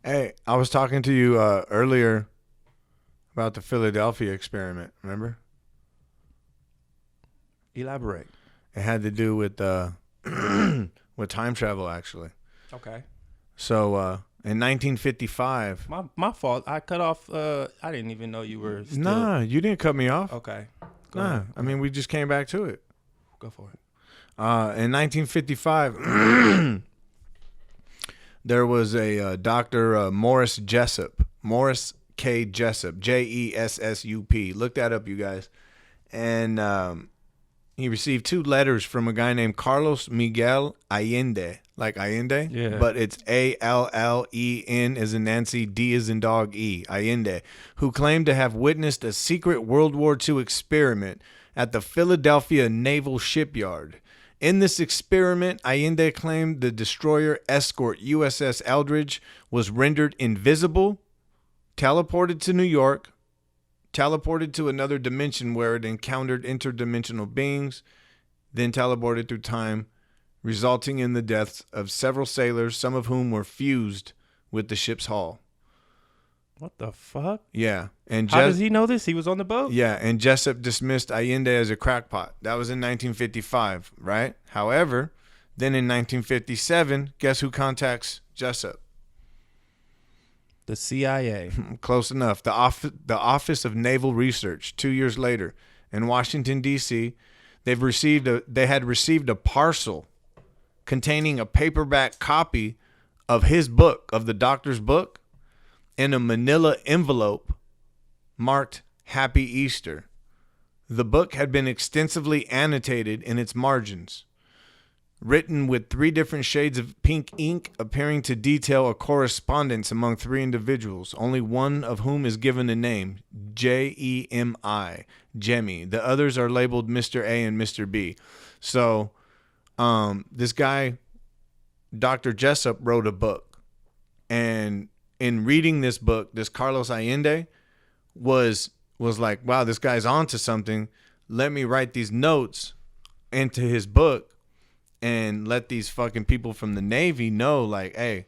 Hey, I was talking to you earlier about the Philadelphia experiment. Remember? Elaborate. It had to do with with time travel, actually. Okay. So in 1955. My fault. I cut off. I didn't even know you were still. Nah, you didn't cut me off. Okay. Go Nah, ahead. I mean we just came back to it. Go for it. In 1955, there was a Dr. Morris Jessup, Morris K. Jessup, Jessup. Look that up, you guys. And he received two letters from a guy named Carlos Miguel Allende, like Allende, Yeah. but it's Allen as in Nancy, D as in dog, E, Allende, who claimed to have witnessed a secret World War II experiment at the Philadelphia Naval Shipyard. In this experiment, Allende claimed the destroyer escort USS Eldridge was rendered invisible, teleported to New York, teleported to another dimension where it encountered interdimensional beings, then teleported through time, resulting in the deaths of several sailors, some of whom were fused with the ship's hull. What the fuck? Yeah. And How does he know this? He was on the boat? Yeah, and Jessup dismissed Allende as a crackpot. That was in 1955, right? However, then in 1957, guess who contacts Jessup? The CIA. Close enough. The Office of Naval Research. 2 years later, in Washington D.C., they had received a parcel containing a paperback copy of his book, of the doctor's book, in a manila envelope marked Happy Easter. The book had been extensively annotated in its margins, written with 3 different shades of pink ink, appearing to detail a correspondence among 3 individuals, only one of whom is given a name, Jemi, Jemmy. The others are labeled Mr. A and Mr. B. So this guy, Dr. Jessup, wrote a book. And in reading this book, this Carlos Allende was like, wow, this guy's onto something. Let me write these notes into his book and let these fucking people from the Navy know, like, hey,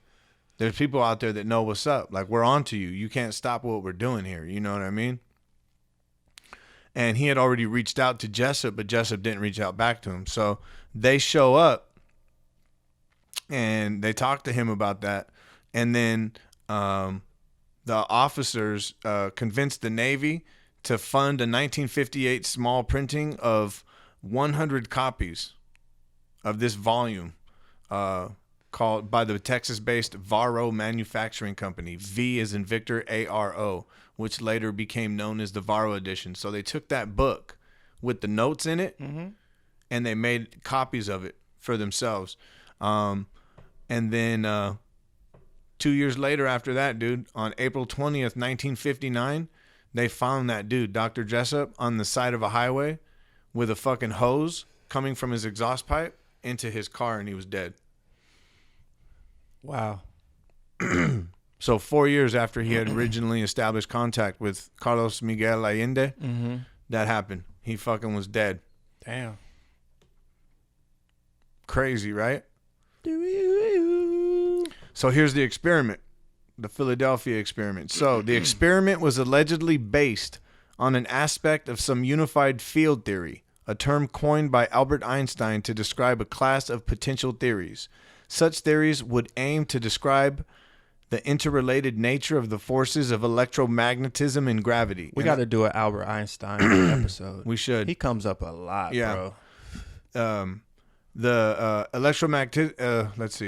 there's people out there that know what's up. Like, we're onto you. You can't stop what we're doing here. You know what I mean? And he had already reached out to Jessup, but Jessup didn't reach out back to him. So they show up and they talk to him about that. And then the officers convinced the Navy to fund a 1958 small printing of 100 copies of this volume called by the Texas-based Varro Manufacturing Company. V as in Victor, ARO, which later became known as the Varro Edition. So they took that book with the notes in it, and they made copies of it for themselves. And then 2 years later after that, dude, on April 20th, 1959, they found that dude, Dr. Jessup, on the side of a highway with a fucking hose coming from his exhaust pipe into his car, and he was dead. Wow. So 4 years after he had originally established contact with Carlos Miguel Allende, that happened. He fucking was dead. Damn. Crazy, right? So here's the experiment, the Philadelphia experiment. So the experiment was allegedly based on an aspect of some unified field theory, a term coined by Albert Einstein to describe a class of potential theories. Such theories would aim to describe the interrelated nature of the forces of electromagnetism and gravity. We got to do an Albert Einstein episode. We should. He comes up a lot, Yeah. bro. The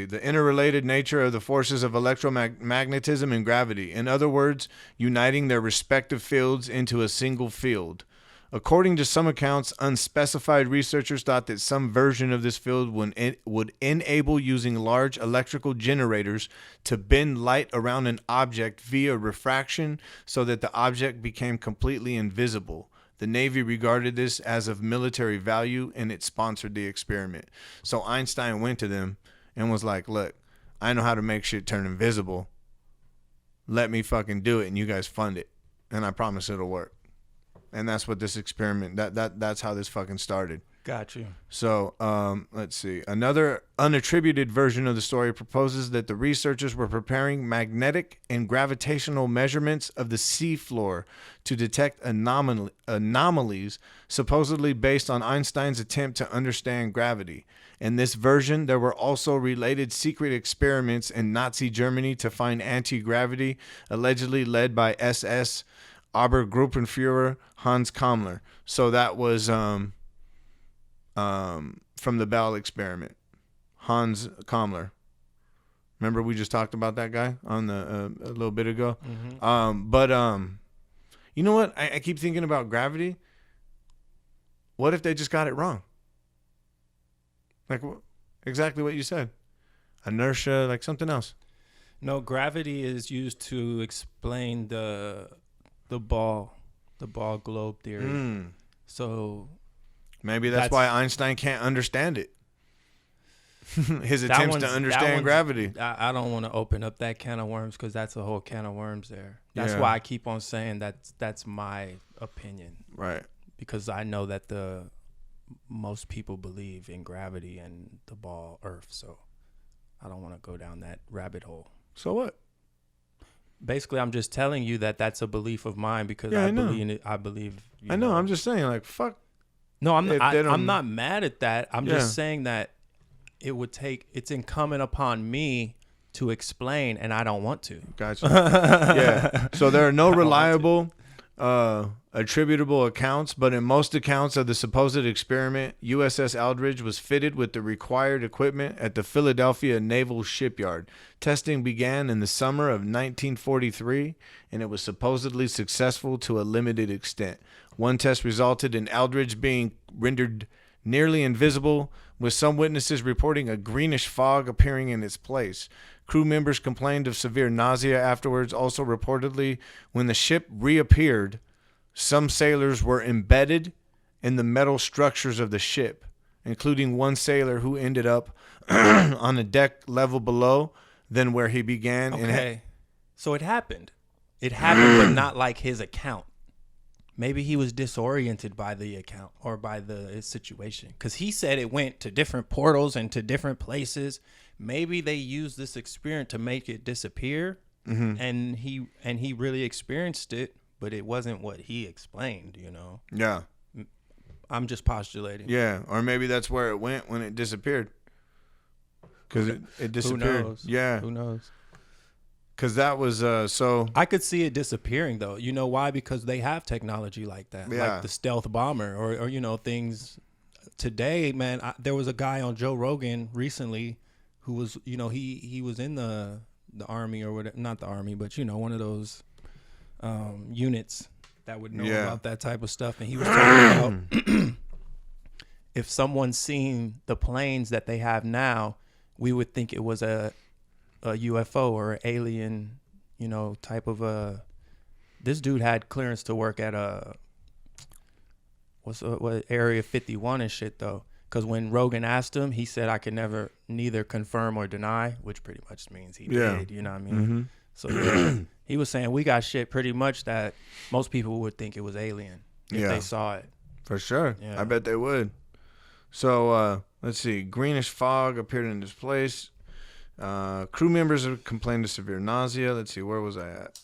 the interrelated nature of the forces of electromagnetism and gravity. In other words, uniting their respective fields into a single field. According to some accounts, unspecified researchers thought that some version of this field would enable using large electrical generators to bend light around an object via refraction so that the object became completely invisible. The Navy regarded this as of military value, and it sponsored the experiment. So Einstein went to them and was like, look, I know how to make shit turn invisible. Let me fucking do it, and you guys fund it. And I promise it'll work. And that's what this experiment, that's how this fucking started. Got you. So let's see. Another unattributed version of the story proposes that the researchers were preparing magnetic and gravitational measurements of the seafloor to detect anomalies, supposedly based on Einstein's attempt to understand gravity. In this version, there were also related secret experiments in Nazi Germany to find anti-gravity, allegedly led by SS Obergruppenführer Hans Kammler. So that was from the Bell experiment, Hans Kammler. Remember we just talked about that guy on the a little bit ago. Mm-hmm. You know what? I keep thinking about gravity. What if they just got it wrong? Like exactly what you said, inertia, like something else. No, gravity is used to explain the ball globe theory. So maybe that's why Einstein can't understand it. His that attempts one's- to that understand one's- gravity. I don't want to open up that can of worms because that's a whole can of worms there. That's Yeah. why I keep on saying that's my opinion, Right. because I know that most people believe in gravity and the ball Earth. So I don't want to go down that rabbit hole. So what? Basically, I'm just telling you that that's a belief of mine because Yeah, I I know. believe in it. I believe. I know. I'm just saying, like, fuck. No, I'm If not. they don't- I'm not mad at that. I'm Yeah. just saying that it's incumbent upon me to explain, and I don't want to. Gotcha. Yeah. So there are no I don't want to. reliable, attributable accounts, but in most accounts of the supposed experiment, USS Eldridge was fitted with the required equipment at the Philadelphia Naval Shipyard. Testing began in the summer of 1943, and it was supposedly successful to a limited extent. One test resulted in Eldridge being rendered nearly invisible, with some witnesses reporting a greenish fog appearing in its place. Crew members complained of severe nausea afterwards. Also reportedly, when the ship reappeared, some sailors were embedded in the metal structures of the ship, including one sailor who ended up on the deck level below than where he began. Okay, so it happened. It happened, but not like his account. Maybe he was disoriented by the account or by the situation, because he said it went to different portals and to different places. Maybe they used this experiment to make it disappear, and he really experienced it, but it wasn't what he explained. Yeah. I'm just postulating. Yeah. Or maybe that's where it went when it disappeared. Because it disappeared. Who knows? Yeah. Who knows? Because that was so. I could see it disappearing though. You know why? Because they have technology like that, Yeah. like the stealth bomber, or things. Today, man, there was a guy on Joe Rogan recently who was, he was in the army or whatever, not the army, but one of those units that would know Yeah. about that type of stuff, and he was talking about if someone's seen the planes that they have now, we would think it was a UFO or alien, type of a. This dude had clearance to work at what Area 51 and shit though, because when Rogan asked him, he said I could neither confirm or deny, which pretty much means he did. You know what I mean? Mm-hmm. So yeah, he was saying we got shit pretty much that most people would think it was alien if they saw it. For sure. Yeah. I bet they would. So let's see. Greenish fog appeared in this place. Crew members have complained of severe nausea. Let's see, where was I at?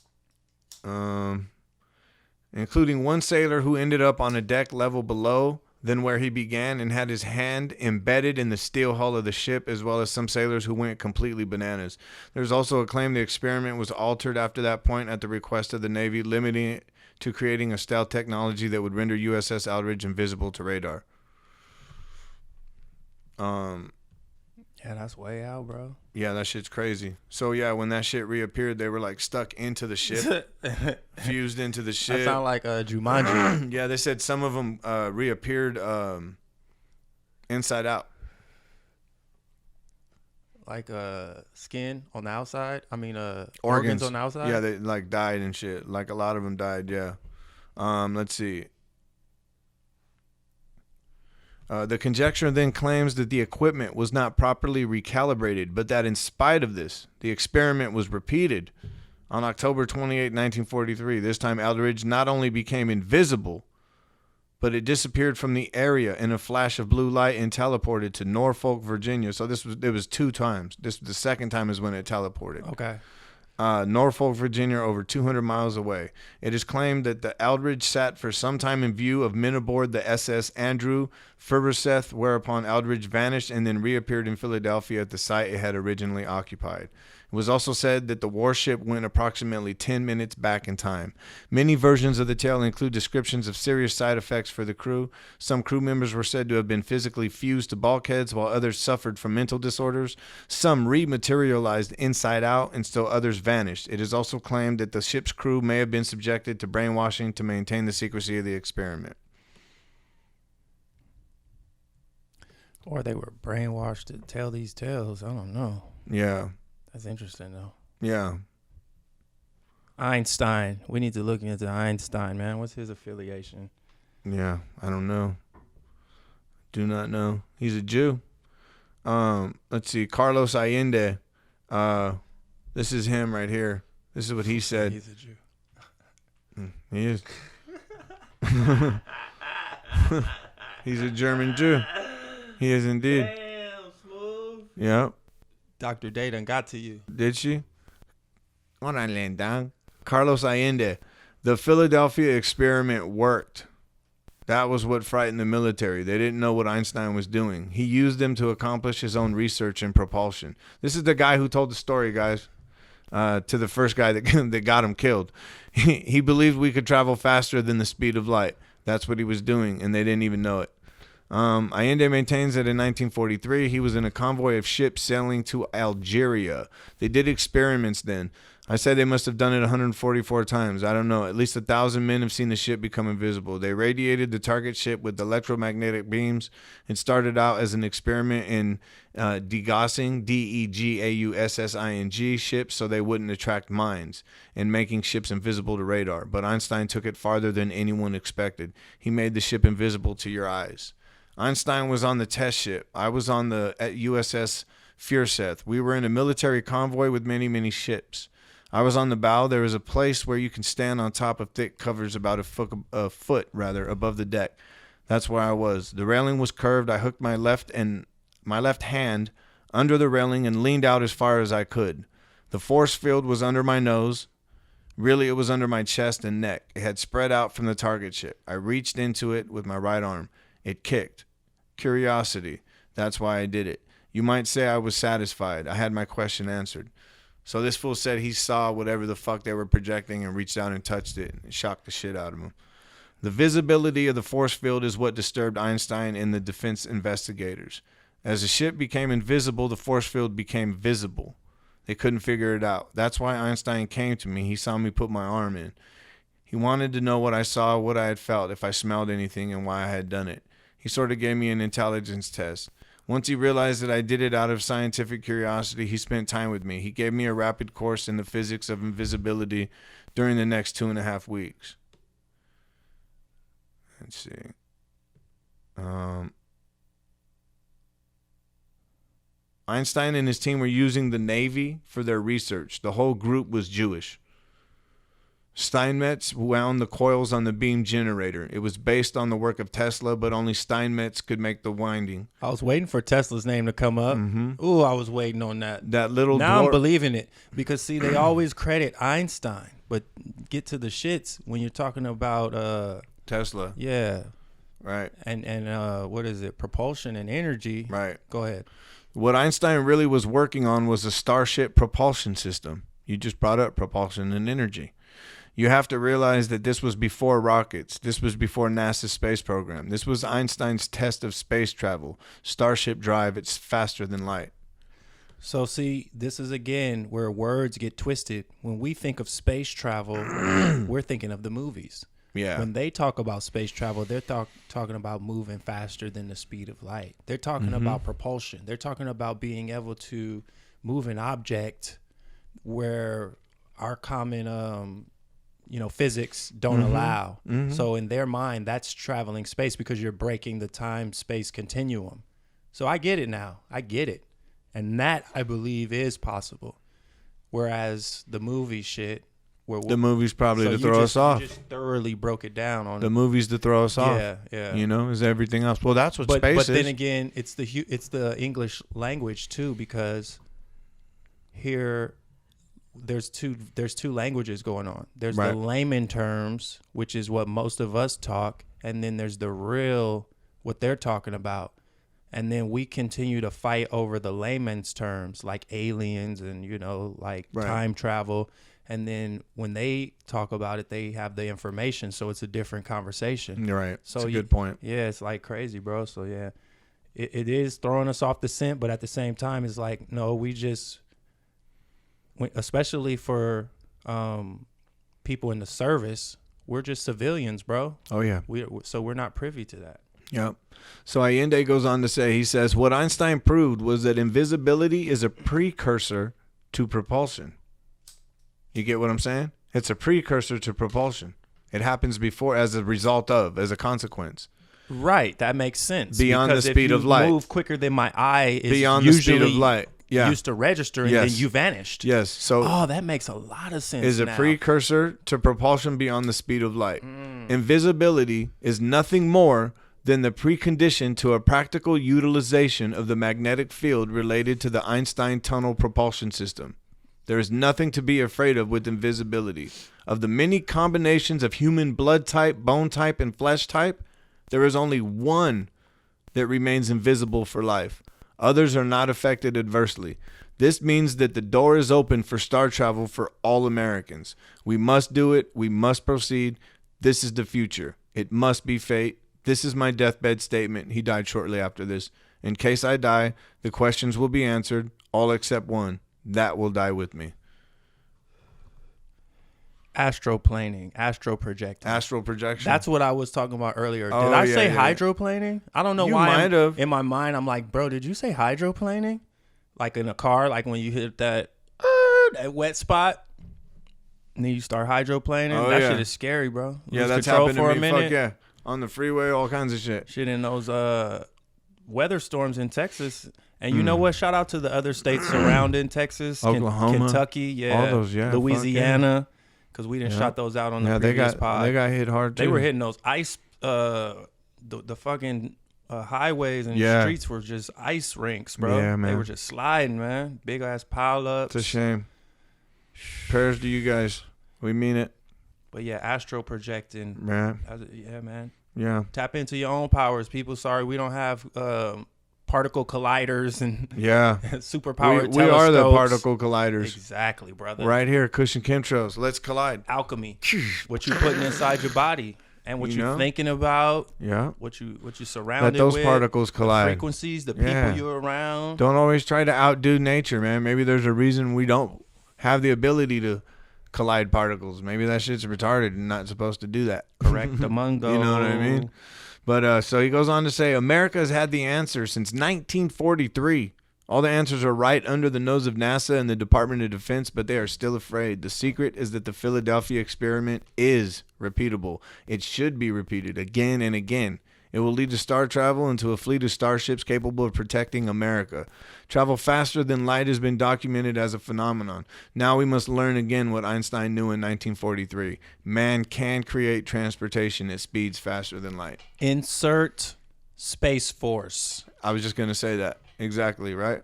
Including one sailor who ended up on a deck level below than where he began and had his hand embedded in the steel hull of the ship, as well as some sailors who went completely bananas. There's also a claim the experiment was altered after that point at the request of the Navy, limiting it to creating a stealth technology that would render USS Eldridge invisible to radar. Yeah, that's way out, bro. Yeah, that shit's crazy. So yeah, when that shit reappeared, they were like stuck into the ship, fused into the That ship. sound like a Jumanji. Yeah, they said some of them reappeared inside out. Like skin on the outside. I mean, organs on the outside. Yeah, they like died and shit. Like a lot of them died. Yeah. Let's see. The conjecture then claims that the equipment was not properly recalibrated, but that in spite of this, the experiment was repeated on October 28, 1943. This time, Eldridge not only became invisible, but it disappeared from the area in a flash of blue light and teleported to Norfolk, Virginia. So it was 2 times. The second time is when it teleported. Okay. Norfolk, Virginia, over 200 miles away. It is claimed that the Aldridge sat for some time in view of men aboard the SS Andrew Feverseth, whereupon Aldridge vanished and then reappeared in Philadelphia at the site it had originally occupied. It was also said that the warship went approximately 10 minutes back in time. Many versions of the tale include descriptions of serious side effects for the crew. Some crew members were said to have been physically fused to bulkheads, while others suffered from mental disorders. Some rematerialized inside out, and still others vanished. It is also claimed that the ship's crew may have been subjected to brainwashing to maintain the secrecy of the experiment. Or they were brainwashed to tell these tales. I don't know. Yeah. That's interesting, though. Yeah. Einstein. We need to look into Einstein, man. What's his affiliation? Yeah. I don't know. Do not know. He's a Jew. Let's see. Carlos Allende. This is him right here. This is what he said. He's a Jew. He is. He's a German Jew. He is indeed. Damn, smooth. Yep. Dr. Day done got to you. Did she? Hold on, Landon. Carlos Allende. The Philadelphia experiment worked. That was what frightened the military. They didn't know what Einstein was doing. He used them to accomplish his own research in propulsion. This is the guy who told the story, guys, to the first guy that got him killed. He believed we could travel faster than the speed of light. That's what he was doing, and they didn't even know it. Allende maintains that in 1943 he was in a convoy of ships sailing to Algeria. They did experiments then. I said they must have done it 144 times. I don't know. At least 1,000 men have seen the ship become invisible. They radiated the target ship with electromagnetic beams. It started out as an experiment in degaussing, D-E-G-A-U-S-S-I-N-G, ships so they wouldn't attract mines and making ships invisible to radar. But Einstein took it farther than anyone expected. He made the ship invisible to your eyes. Einstein was on the test ship. I was on the USS Feverseth. We were in a military convoy with many, many ships. I was on the bow. There is a place where you can stand on top of thick covers about a foot above the deck. That's where I was. The railing was curved. I hooked my left hand under the railing and leaned out as far as I could. The force field was under my nose. Really, it was under my chest and neck. It had spread out from the target ship. I reached into it with my right arm. It kicked. Curiosity. That's why I did it. You might say I was satisfied. I had my question answered. So this fool said he saw whatever the fuck they were projecting and reached out and touched it and shocked the shit out of him. The visibility of the force field is what disturbed Einstein and the defense investigators. As the ship became invisible, the force field became visible. They couldn't figure it out. That's why Einstein came to me. He saw me put my arm in. He wanted to know what I saw, what I had felt, if I smelled anything, and why I had done it. He sort of gave me an intelligence test. Once he realized that I did it out of scientific curiosity, he spent time with me. He gave me a rapid course in the physics of invisibility during the next 2.5 weeks. Let's see. Einstein and his team were using the Navy for their research. The whole group was Jewish. Steinmetz wound the coils on the beam generator. It was based on the work of Tesla, but only Steinmetz could make the winding. I was waiting for Tesla's name to come up. Mm-hmm. Ooh, I was waiting on that. That little now I'm believing it because see, they always credit Einstein, but get to the shits when you're talking about Tesla. Yeah. Right. And what is it? Propulsion and energy. Right. Go ahead. What Einstein really was working on was a Starship propulsion system. You just brought up propulsion and energy. You have to realize that this was before rockets. This was before NASA's space program. This was Einstein's test of space travel. Starship drive, it's faster than light. So see, this is again where words get twisted. When we think of space travel, we're thinking of the movies. Yeah. When they talk about space travel, they're talking about moving faster than the speed of light. They're talking about propulsion. They're talking about being able to move an object where our common physics don't allow. So in their mind, that's traveling space because you're breaking the time-space continuum. So I get it now. I get it. And that, I believe, is possible. Whereas the movie shit, The movie's probably so to you throw just, us off. You just thoroughly broke it down on The movie's to throw us off. Yeah. You know, is everything else. Well, that's what space But is. then again, it's the English language too, because here there's two languages going on. There's Right. the layman terms, which is what most of us talk, and then there's the real what they're talking about. And then we continue to fight over the layman's terms like aliens and, you know, like Right. time travel. And then when they talk about it, they have the information. So it's a different conversation. You're right. So That's a good point. Yeah, it's like crazy, bro. So yeah, it is throwing us off the scent. But at the same time, it's like, no, especially for people in the service, we're just civilians, bro. Oh, yeah. So we're not privy to that. Yep. So Allende goes on to say, he says, what Einstein proved was that invisibility is a precursor to propulsion. You get what I'm saying? It's a precursor to propulsion. It happens before, as a result of, as a consequence. Right. That makes sense. Beyond the Because speed if of you light. move quicker than my eye is Beyond the speed of usually light. Yeah. used to register, and Yes. then you vanished. Yes. So Oh, that makes a lot of sense. is a now. precursor to propulsion beyond the speed of light. Invisibility is nothing more than the precondition to a practical utilization of the magnetic field related to the Einstein tunnel propulsion system. There is nothing to be afraid of with invisibility. Of the many combinations of human blood type, bone type, and flesh type, there is only one that remains invisible for life. Others are not affected adversely. This means that the door is open for star travel for all Americans. We must do it. We must proceed. This is the future. It must be fate. This is my deathbed statement. He died shortly after this. In case I die, the questions will be answered, all except one. That will die with me. Astroplaning, astroprojecting. Astral projection. That's what I was talking about earlier. Oh, Did I yeah, say yeah. hydroplaning? I don't know You why. might have. In my mind, I'm like, bro, did you say hydroplaning? Like in a car, like when you hit that wet spot, and then you start hydroplaning. Oh, That yeah. shit is scary, bro. Yeah, Lose that's control happened for to a me. minute. Fuck yeah. On the freeway, all kinds of shit. Shit in those weather storms in Texas. And you know what? Shout out to the other states surrounding Texas, Oklahoma. Kentucky, yeah, All those, yeah, fuck Louisiana, because we didn't Yeah. shot those out on the Yeah, they previous got pod. they got hit hard too. They were hitting those ice, the fucking highways and Yeah. streets were just ice rinks, bro. Yeah, They man. were just sliding, man. Big ass pile ups. It's a shame. Prayers to you guys. We mean it, But yeah, astro projecting. man. Yeah, man. Yeah. Tap into your own powers, people. Sorry, we don't have particle colliders and Yeah. superpowered We are the telescopes. particle colliders. Exactly, brother. Right here, Cushion Chemtrails. Let's collide. Alchemy. What you putting inside your body and what You you know? thinking about, Yeah. what you Let surrounded those with, particles the collide. frequencies, the people Yeah. you're around. Don't always try to outdo nature, man. Maybe there's a reason we don't have the ability to collide particles. Maybe that shit's retarded and not supposed to do that. Correct the mungo. You know what I mean? But so he goes on to say, America has had the answer since 1943. All the answers are right under the nose of NASA and the Department of Defense, but they are still afraid. The secret is that the Philadelphia experiment is repeatable. It should be repeated again and again. It will lead to star travel and to a fleet of starships capable of protecting America. Travel faster than light has been documented as a phenomenon. Now we must learn again what Einstein knew in 1943. Man can create transportation at speeds faster than light. Insert Space Force. I was just going to say that. Exactly, right?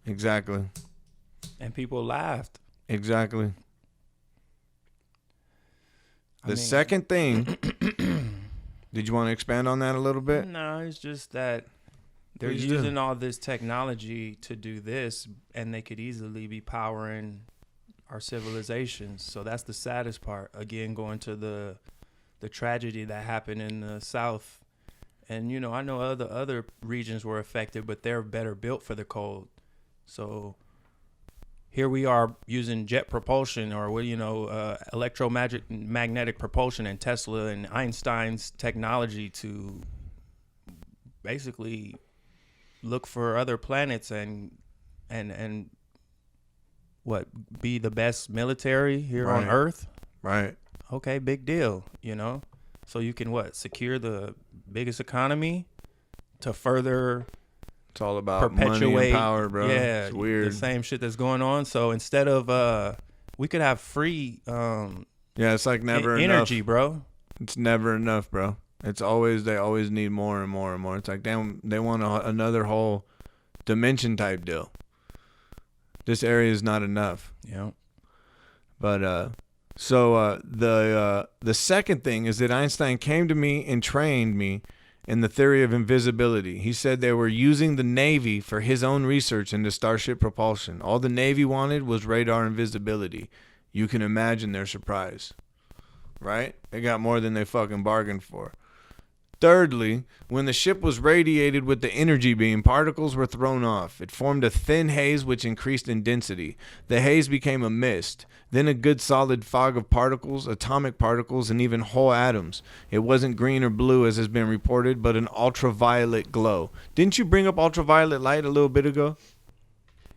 Exactly. And people laughed. Exactly. I The mean- second thing, did you want to expand on that a little bit? No, it's just that they're Please do. using all this technology to do this, and they could easily be powering our civilizations. So that's the saddest part. Again, going to the tragedy that happened in the South. And, you know, I know other regions were affected, but they're better built for the cold. So here we are using jet propulsion or, electromagnetic propulsion and Tesla and Einstein's technology to basically look for other planets and what, be the best military here on Right. Earth. Right. Okay, big deal, you know? So you can secure the biggest economy to further It's all about money perpetuate and power, bro. Yeah, It's weird. the same shit that's going on. So instead of we could have free Yeah, it's like never energy, enough. bro. It's never enough, bro. It's always they always need more and more and more. It's like they want another whole dimension type deal. This area is not enough. Yeah. But the second thing is that Einstein came to me and trained me in the theory of invisibility. He said they were using the Navy for his own research into starship propulsion. All the Navy wanted was radar invisibility. You can imagine their surprise. Right? They got more than they fucking bargained for. Thirdly, when the ship was radiated with the energy beam, particles were thrown off. It formed a thin haze which increased in density. The haze became a mist, then a good solid fog of particles, atomic particles, and even whole atoms. It wasn't green or blue as has been reported, but an ultraviolet glow. Didn't you bring up ultraviolet light a little bit ago?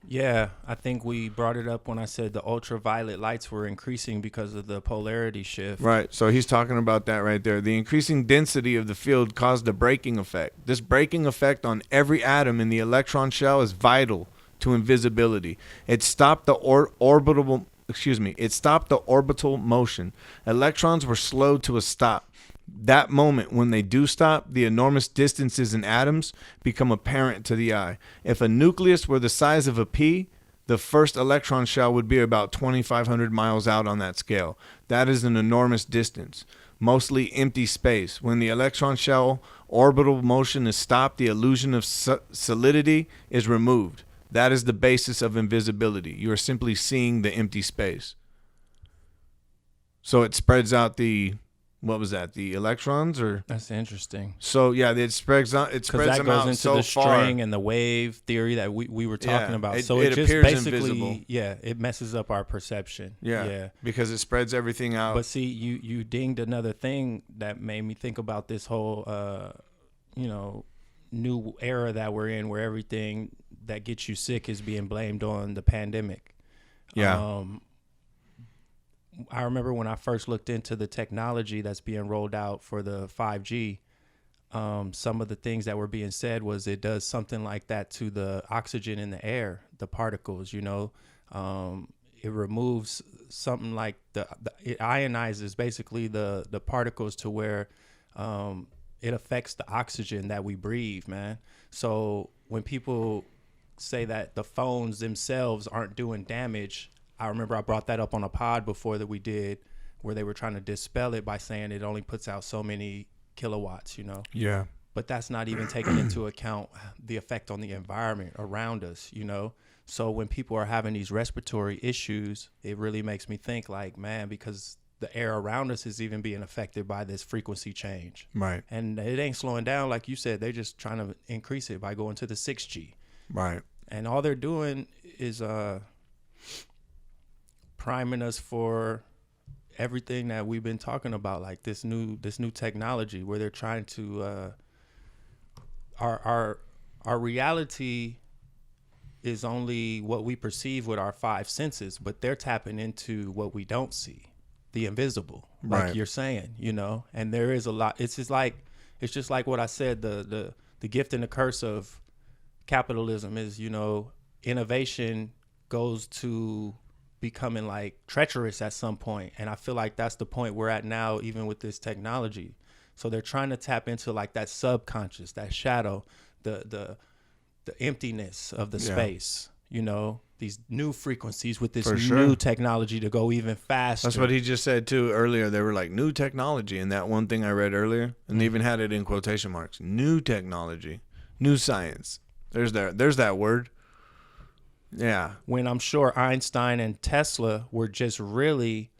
Yeah, I think we brought it up when I said the ultraviolet lights were increasing because of the polarity shift. Right, so he's talking about that right there. The increasing density of the field caused a braking effect. This braking effect on every atom in the electron shell is vital to invisibility. It stopped the orbital motion. Electrons were slowed to a stop. That moment when they do stop, the enormous distances in atoms become apparent to the eye. If a nucleus were the size of a pea, the first electron shell would be about 2,500 miles out on that scale. That is an enormous distance, mostly empty space. When the electron shell orbital motion is stopped, the illusion of solidity is removed. That is the basis of invisibility. You are simply seeing the empty space. So it spreads out the... What was that? The electrons, or That's interesting. so? Yeah, it spreads out. It spreads Because that them goes out into so the far. string and the wave theory that we were talking about. It- So it it just appears basically, invisible. yeah, it messes up our perception. Yeah, because it spreads everything out. But see, you dinged another thing that made me think about this whole, new era that we're in, where everything that gets you sick is being blamed on the pandemic. Yeah. I remember when I first looked into the technology that's being rolled out for the 5G, some of the things that were being said was it does something like that to the oxygen in the air, the particles, it removes something like it ionizes basically the particles to where it affects the oxygen that we breathe, man. So when people say that the phones themselves aren't doing damage, I remember I brought that up on a pod before that we did, where they were trying to dispel it by saying it only puts out so many kilowatts, Yeah. But that's not even taking into account the effect on the environment around us, So when people are having these respiratory issues, it really makes me think like, man, because the air around us is even being affected by this frequency change. Right. And it ain't slowing down. Like you said, they're just trying to increase it by going to the 6G. Right. And all they're doing is priming us for everything that we've been talking about, like this new technology, where they're trying to our reality is only what we perceive with our five senses, but they're tapping into what we don't see, the invisible, like Right. you're saying, and there is a lot. It's just like what I said, the gift and the curse of capitalism is, innovation goes to becoming like treacherous at some point, and I feel like that's the point we're at now, even with this technology. So they're trying to tap into like that subconscious, that shadow, the emptiness of the space, these new frequencies with this For new sure. technology to go even faster. That's what he just said too earlier. They were like new technology, and that one thing I read earlier, and they even had it in quotation marks. New technology, new science. There's that word. Yeah. When I'm sure Einstein and Tesla were just really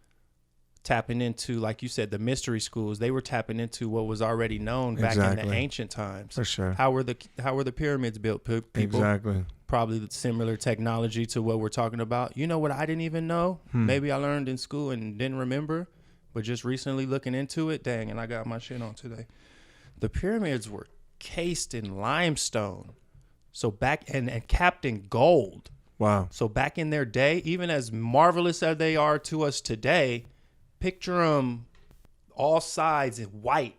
tapping into, like you said, the mystery schools. They were tapping into what was already known back in Exactly. the ancient times. For sure. How were the pyramids built? People, Exactly. probably similar technology to what we're talking about. You know what I didn't even know? Maybe I learned in school and didn't remember, but just recently looking into it, dang, and I got my shit on today. The pyramids were cased in limestone. So back and capped in gold. Wow. So back in their day, even as marvelous as they are to us today, picture them all sides in white,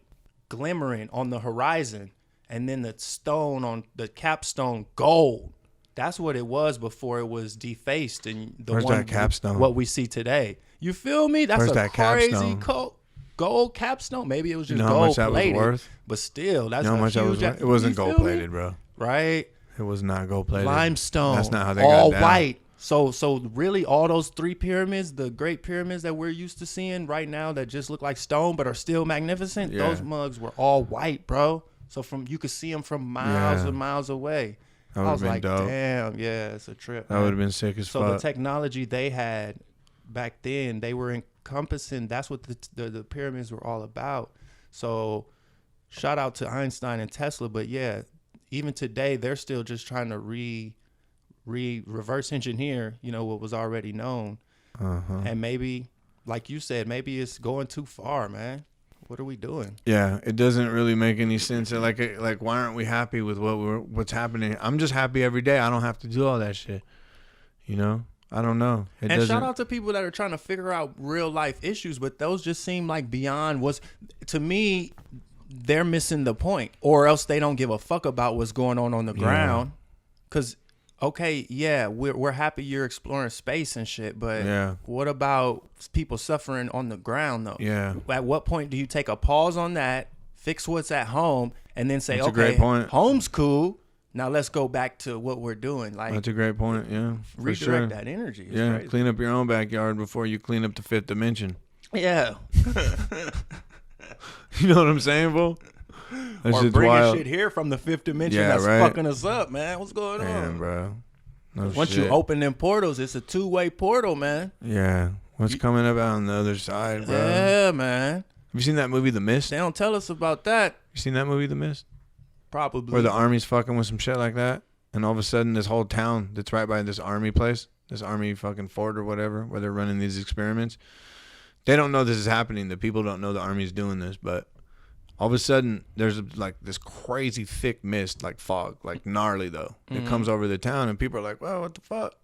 glimmering on the horizon, and then the stone on the capstone gold. That's what it was before it was defaced and the Where's one that capstone? what we see today. You feel me? That's Where's a that crazy capstone? gold capstone. Maybe it was You just know how gold much that was plated, worth? but still, that's You know how a much that was huge. worth? It wasn't you feel gold me? plated, bro. Right? It was not gold plated. Limestone. That's not how they all got down. white. So really, all those 3 pyramids, the great pyramids that we're used to seeing right now, that just look like stone but are still magnificent. Yeah. Those mugs were all white, bro. So you could see them from miles Yeah. and miles away. That I would've was been like, dope. damn, yeah, it's a trip. That man. would have been sick as So fuck. the technology they had back then, they were encompassing. That's what the pyramids were all about. So shout out to Einstein and Tesla. But yeah, even today, they're still just trying to reverse engineer, what was already known. And maybe, like you said, maybe it's going too far, man. What are we doing? Yeah, it doesn't really make any sense. Like why aren't we happy with what's happening? I'm just happy every day. I don't have to do all that shit. I don't know. And shout out to people that are trying to figure out real life issues, but those just seem like beyond to me, they're missing the point, or else they don't give a fuck about what's going on the ground. Because, okay, yeah, we're happy you're exploring space and shit, but what about people suffering on the ground, though? Yeah. At what point do you take a pause on that, fix what's at home, and then say, That's a okay, great point. home's cool. Now let's go back to what we're doing. Like, That's a great point. Yeah, for redirect sure. that energy. It's Yeah, crazy. clean up your own backyard before you clean up the fifth dimension. Yeah. You know what I'm saying, bro? That Or shit's bringing wild. shit here from the fifth dimension Yeah, that's right. fucking us up, man. What's going Damn, on? bro. No Once shit. you open them portals, it's a 2-way portal, man. Yeah. What's coming up on the other side, bro? Yeah, man. Have you seen that movie, The Mist? They don't tell us about that. You seen that movie, The Mist? Probably. Where the army's fucking with some shit like that, and all of a sudden this whole town that's right by this army place, this army fucking fort or whatever, where they're running these experiments, they don't know this is happening. The people don't know the army's doing this, but all of a sudden there's like this crazy thick mist, like fog, like gnarly though. It comes over the town, and people are like, "Well, what the fuck?"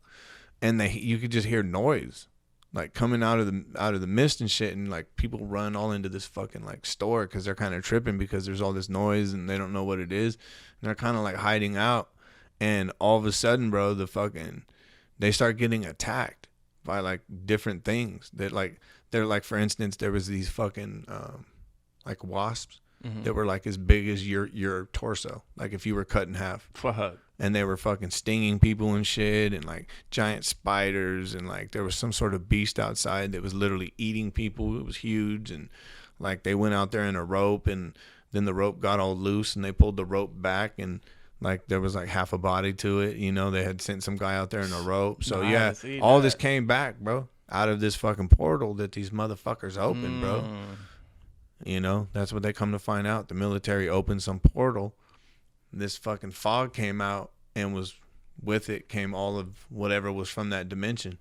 And you could just hear noise, like coming out of the mist and shit, and like people run all into this fucking like store because they're kind of tripping because there's all this noise and they don't know what it is, and they're kind of like hiding out. And all of a sudden, bro, they start getting attacked by like different things that they're like, for instance, there was these fucking like wasps that were like as big as your torso, like if you were cut in half. Fuck. And they were fucking stinging people and shit, and like giant spiders, and like there was some sort of beast outside that was literally eating people. It was huge, and like they went out there in a rope, and then the rope got all loose, and they pulled the rope back, and like there was like half a body to it. They had sent some guy out there in a rope. So yeah, all this came back, bro, out of this fucking portal that these motherfuckers opened, bro. That's what they come to find out. The military opened some portal. This fucking fog came out, and with it came all of whatever was from that dimension,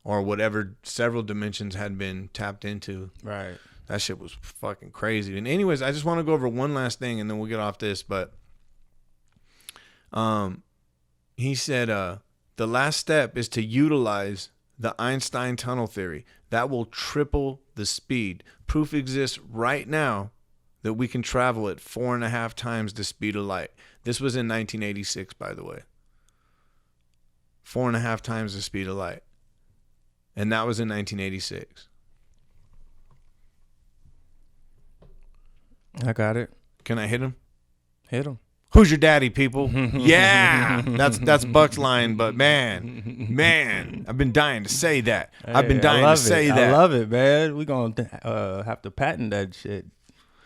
or whatever several dimensions had been tapped into. Right. That shit was fucking crazy. And anyways, I just want to go over one last thing, and then we'll get off this. But he said the last step is to utilize the Einstein tunnel theory. That will triple the speed. Proof exists right now that we can travel at 4.5 times the speed of light. This was in 1986, by the way. 4.5 times the speed of light. And that was in 1986. I got it. Can I hit him? Hit him. Who's your daddy, people? Yeah, that's Buck's line. But man, I've been dying to say that. I've been dying to say that. I love it, man. We're going to have to patent that shit.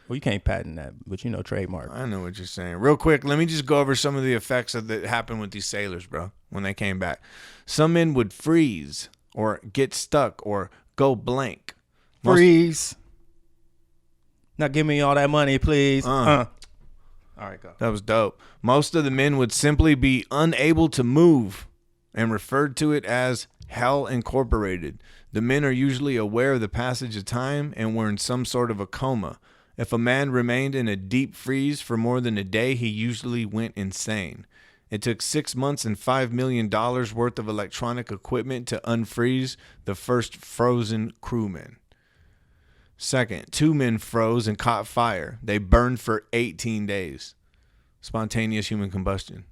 Well, you can't patent that, but trademark. I know what you're saying. Real quick, let me just go over some of the effects that happened with these sailors, bro, when they came back. Some men would freeze or get stuck or go blank. Freeze. Now give me all that money, please. All right, go. That was dope. Most of the men would simply be unable to move and referred to it as Hell Incorporated. The men are usually aware of the passage of time and were in some sort of a coma. If a man remained in a deep freeze for more than a day, he usually went insane. It took 6 months and $5 million worth of electronic equipment to unfreeze the first frozen crewmen. Second, 2 men froze and caught fire. They burned for 18 days. Spontaneous human combustion.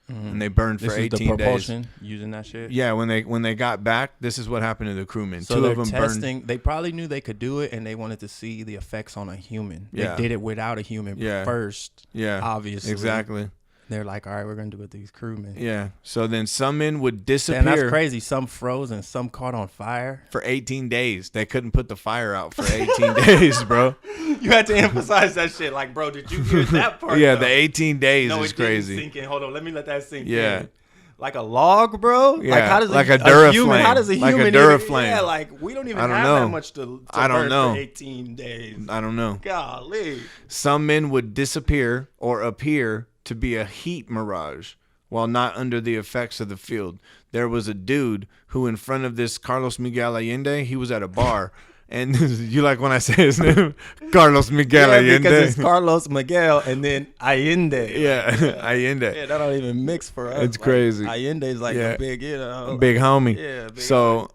and they burned for This is 18 the days. propulsion using that shit. Yeah, when they got back, this is what happened to the crewmen. So Two they're of them testing. burned. They probably knew they could do it, and they wanted to see the effects on a human. Yeah. They did it without a human Yeah. first. Yeah, Obviously, exactly. They're like, all right, we're gonna do it with these crewmen. Yeah. So then some men would And disappear that's crazy. Some froze and some caught on fire. for 18 days. They couldn't put the fire out for 18 days, bro. You had to emphasize that shit. Like, bro, did you hear that part? Yeah, though? the 18 days No, is it didn't crazy. sink in. Hold on, let me let that sink Yeah. in. Like a log, bro. Yeah, Like how does like a a Duraflame. human? How does a Like a human? Duraflame. Yeah, like we don't even I don't have know. that much to I don't burn know. for 18 days. I don't know. Golly. Some men would disappear or appear to be a heat mirage while not under the effects of the field. There was a dude who, in front of this Carlos Miguel Allende, he was at a bar. And you like when I say his name? Carlos Miguel Yeah, Allende. because it's Carlos Miguel and then Allende. Yeah, Allende. Yeah, that don't even mix for us. It's Like, crazy. Allende is like Yeah. a big, you know. Big homie. Yeah, big So,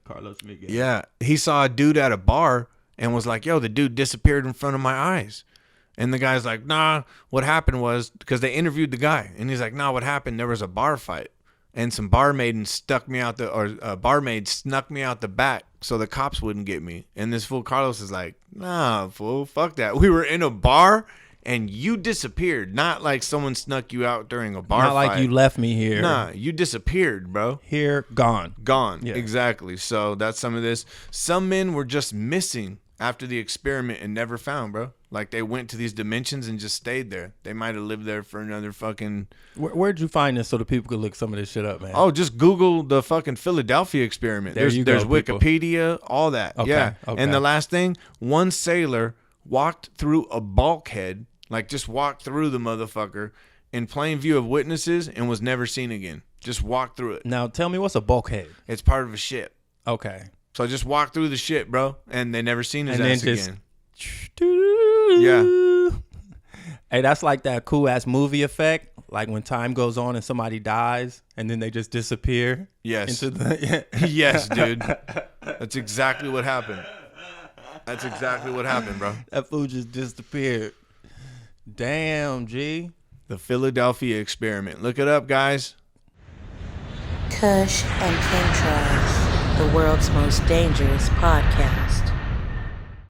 Carlos Miguel. yeah, he saw a dude at a bar and was like, yo, the dude disappeared in front of my eyes. And the guy's like, nah, what happened was, because they interviewed the guy, and he's like, nah, what happened? There was a bar fight, and some barmaid snuck me out the back so the cops wouldn't get me. And this fool Carlos is like, nah, fool, fuck that. We were in a bar, and you disappeared. Not like someone snuck you out during a bar Not fight. like you left me here. Nah, you disappeared, bro. Here, gone. Gone. Yeah. Exactly. So that's some of this. Some men were just missing after the experiment and never found, bro. Like they went to these dimensions and just stayed there. They might have lived there for another fucking. Where'd you find this so the people could look some of this shit up, man? Oh, just Google the fucking Philadelphia experiment. There you go, there's people. Wikipedia, all that. Okay, Yeah. okay. And the last thing, one sailor walked through a bulkhead, like just walked through the motherfucker in plain view of witnesses and was never seen again. Just walked through it. Now tell me what's a bulkhead? It's part of a ship. Okay. So I just walked through the shit, bro, and they never seen his And then ass just- again. Yeah. Hey, that's like that cool ass movie effect. Like when time goes on and somebody dies and then they just disappear. Yes. Into the Yes, dude. That's exactly what happened. That's exactly what happened, bro. that food just disappeared. Damn, G. The Philadelphia experiment. Look it up, guys. Kush and Chemtrails, the world's most dangerous podcast.